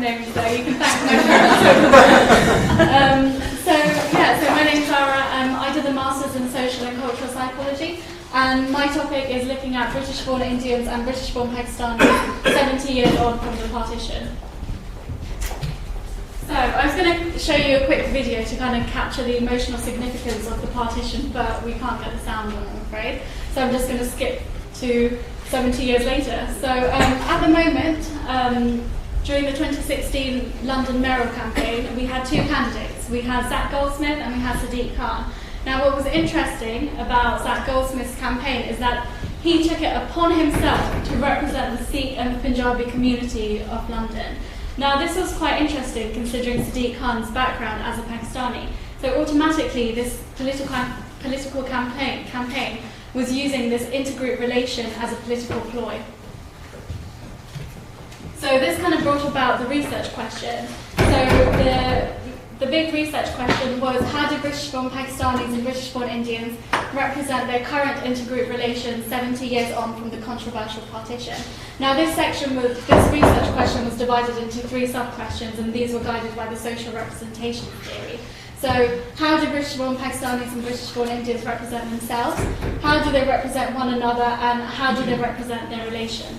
know me, so you can thank my parents. So my name's Zahra. I did a Masters in Social and Cultural Psychology, and my topic is looking at British-born Indians and British-born Pakistanis 70 years on from the partition. So I was going to show you a quick video to kind of capture the emotional significance of the partition, but we can't get the sound on, I'm afraid. So I'm just going to skip to 70 years later. So at the moment, during the 2016 London mayoral campaign, we had two candidates. We had Zach Goldsmith and we had Sadiq Khan. Now what was interesting about Zach Goldsmith's campaign is that he took it upon himself to represent the Sikh and the Punjabi community of London. Now this was quite interesting considering Sadiq Khan's background as a Pakistani. So automatically this political campaign was using this intergroup relation as a political ploy. So this kind of brought about the research question. So the big research question was, how do British-born Pakistanis and British-born Indians represent their current intergroup relations 70 years on from the controversial partition? Now this research question was divided into three sub-questions, and these were guided by the social representation theory. So how do British-born Pakistanis and British-born Indians represent themselves? How do they represent one another? And how do they represent their relation?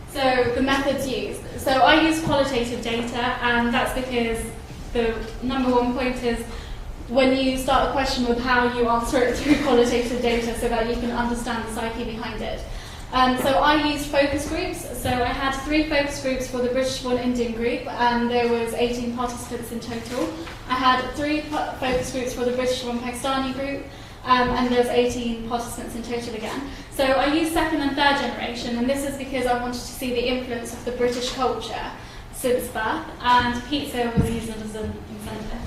So the methods used. So I use qualitative data, and that's because the number one point is when you start a question with how, you answer it through qualitative data so that you can understand the psyche behind it. So I used focus groups. So I had 3 focus groups for the British-born Indian group, and there was 18 participants in total. I had 3 focus groups for the British-born Pakistani group, and there's 18 participants in total again. So I used second and third generation, and this is because I wanted to see the influence of the British culture since birth, and pizza was used as an incentive.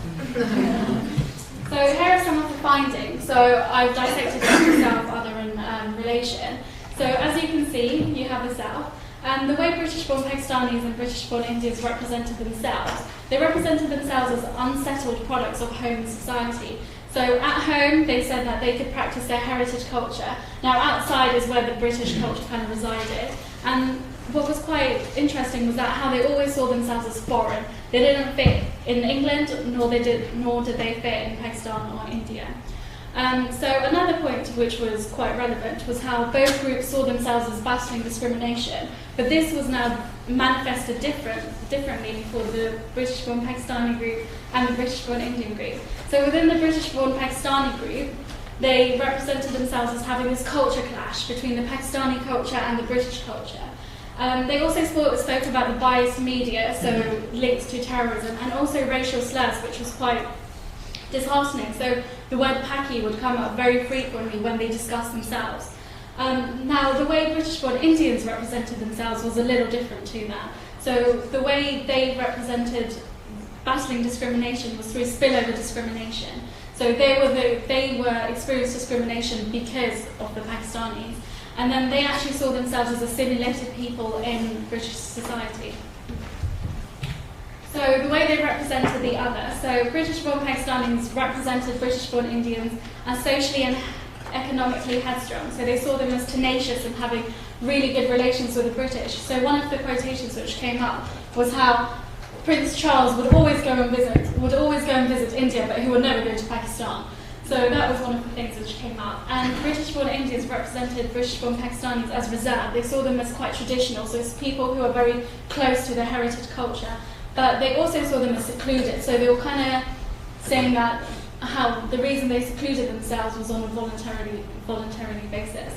So here are some of the findings. So I've dissected the South, other, and relation. So as you can see, you have the South. And the way British-born Pakistanis and British-born Indians represented themselves, they represented themselves as unsettled products of home and society. So at home, they said that they could practice their heritage culture. Now outside is where the British culture kind of resided. And what was quite interesting was that how they always saw themselves as foreign. They didn't fit in England, nor did they fit in Pakistan or India. So another point which was quite relevant was how both groups saw themselves as battling discrimination, but this was now manifested differently for the British-born Pakistani group and the British-born Indian group. So within the British-born Pakistani group, they represented themselves as having this culture clash between the Pakistani culture and the British culture. They also spoke about the biased media, so links to terrorism, and also racial slurs, which was quite disheartening. So the word Paki would come up very frequently when they discussed themselves. Now the way British-born Indians represented themselves was a little different to that. So the way they represented battling discrimination was through spillover discrimination. So they were experienced discrimination because of the Pakistanis, and then they actually saw themselves as assimilated people in British society. So the way they represented the other, so British-born Pakistanis represented British-born Indians as socially and economically headstrong. So they saw them as tenacious and having really good relations with the British. So one of the quotations which came up was how Prince Charles would always go and visit India, but he would never go to Pakistan. So that was one of the things which came up. And British-born Indians represented British-born Pakistanis as reserved. They saw them as quite traditional, so it's people who are very close to their heritage culture. But they also saw them as secluded, so they were kind of saying that how the reason they secluded themselves was on a voluntarily basis.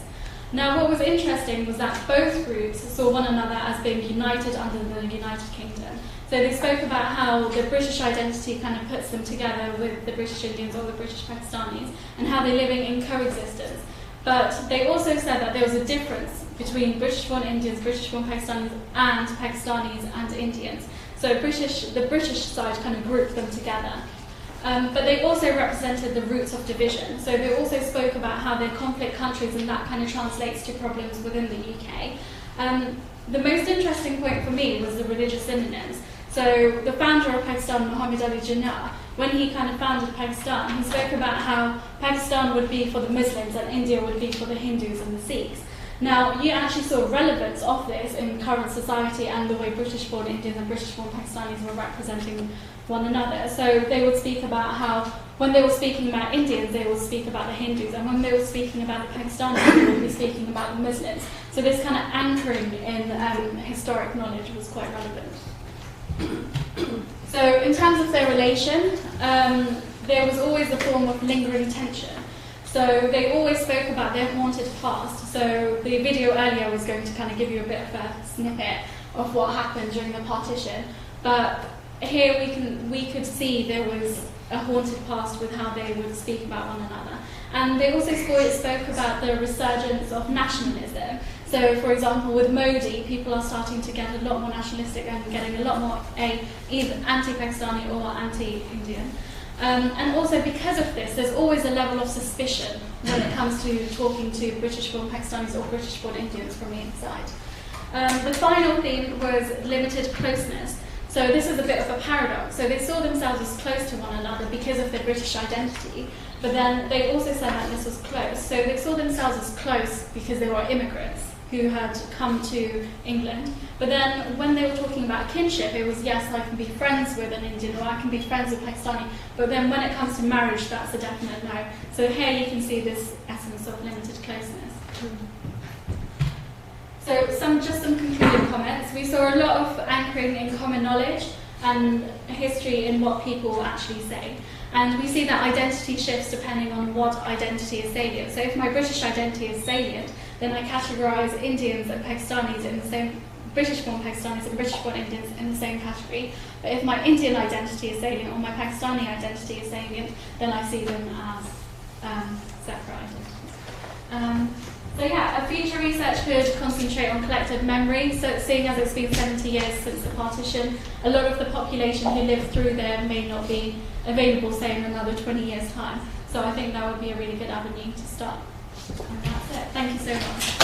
Now what was interesting was that both groups saw one another as being united under the United Kingdom. So they spoke about how the British identity kind of puts them together with the British Indians or the British Pakistanis, and how they're living in coexistence. But they also said that there was a difference between British-born Indians, British-born Pakistanis, and Pakistanis and Indians. So the British side kind of grouped them together. But they also represented the roots of division. So they also spoke about how they're conflict countries, and that kind of translates to problems within the UK. The most interesting point for me was the religious synonyms. So the founder of Pakistan, Muhammad Ali Jinnah, when he kind of founded Pakistan, he spoke about how Pakistan would be for the Muslims and India would be for the Hindus and the Sikhs. Now, you actually saw relevance of this in current society and the way British-born Indians and British-born Pakistanis were representing one another. So they would speak about how, when they were speaking about Indians, they would speak about the Hindus, and when they were speaking about the Pakistanis, they would be speaking about the Muslims. So this kind of anchoring in historic knowledge was quite relevant. So in terms of their relation, there was always a form of lingering tension. So they always spoke about their haunted past. So the video earlier was going to kind of give you a bit of a snippet of what happened during the partition. But here we could see there was a haunted past with how they would speak about one another. And they also spoke about the resurgence of nationalism. So, for example, with Modi, people are starting to get a lot more nationalistic and getting a lot more either anti-Pakistani or anti-Indian. And also because of this, there's always a level of suspicion when it comes to talking to British-born Pakistanis or British-born Indians from the inside. The final theme was limited closeness. So this is a bit of a paradox. So they saw themselves as close to one another because of their British identity, but then they also said that this was close. So they saw themselves as close because they were immigrants who had come to England. But then when they were talking about kinship, it was, yes, I can be friends with an Indian or I can be friends with Pakistani. But then when it comes to marriage, that's a definite no. So here you can see this essence of limited closeness. So just some concluding comments. We saw a lot of anchoring in common knowledge and history in what people actually say. And we see that identity shifts depending on what identity is salient. So if my British identity is salient, then I categorise Indians and Pakistanis in the same, British-born Pakistanis and British-born Indians in the same category. But if my Indian identity is salient or my Pakistani identity is salient, then I see them as separate identities. So yeah, future research could concentrate on collective memory. So seeing as it's been 70 years since the partition, a lot of the population who lived through there may not be available, say, in another 20 years' time. So I think that would be a really good avenue to start. And that's it. Thank you so much.